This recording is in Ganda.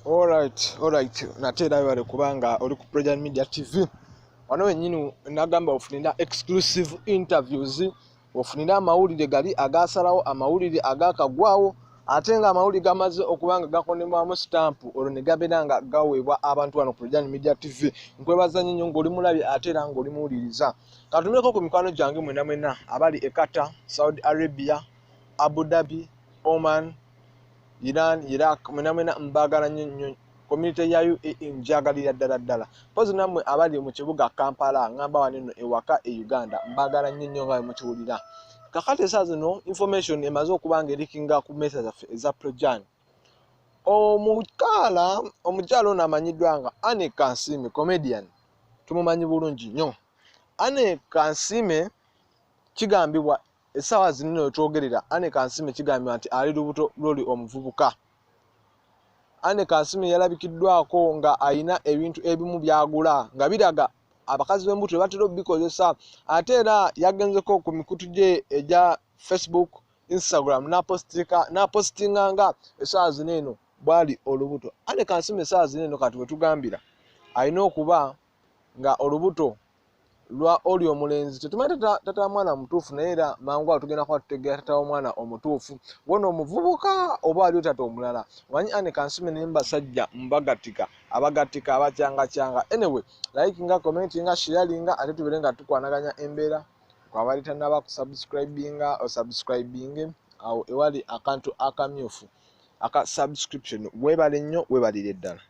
Alright. Natera bale kubanga oli ku Project Media TV. Wano wenyini nagamba ofunira exclusive interviews, ofunira amawulire gali agasalawo, amawulire agakagwawo, ate nga amawulire gamaze okubanga gakonebwamu stamp olwo ne gabeera gaweebwa abantu wano ku Project Media TV. Nkwebaza nnyo ng'oli mulabi ate era ng'oli muwuliriza. Katumeko ku mikwano gyange mwena abali e Qatar, Saudi Arabia, Abu Dhabi, Oman, Iran, Iraq, mwena mbagala nnyo. Community ya UAE njagalira ddala. Pozi namwe abali mu kibuga Kampala ngamba waneno ewaka e Uganda mbagala nnyo nga mukiwulira. Kakati saa zino information emaze okubanga erikinga ku message za Project. Omukyala ono amanyiddwa nga Anne Kansiime, comedian. Tumumanyi bulungi nnyo. Anne Kansiime kigambibwa essaawa zino twogerera Anne Kansiime kigambibwa nti ali lubuto lwoli omuvubuka. Anne Kansiime yalabikiddwako nga ayina ebintu ebimu byagula nga biraga abakazi b'embuto batera bikozesa, ate era yagenzeko ku mikutu gye eja Facebook, Instagram napostinga nga essaawa zino eno bwali olubuto. Anne Kansiime essaawa zino eno kati wetugambira ayina okuba nga olubuto lwa oli omulenzi. Tetumanyi tata mwana mutuufu naye era mangu tugenda kuba tutegeera tata w'omwana omutuufu wona omuvubuka oba aliyo tata omulala. Wanyi Anne Kansiime ne mbasajja mbagatika abagatika abacyanga. Anyway, likinga, commentinga, sharinga ate tubere nga tukwanaganya embeera kwabali tanaba kusubscribinga o subscribing awo ewali akantu akamyufu aka subscription. Webale nnyo, webalire ddala.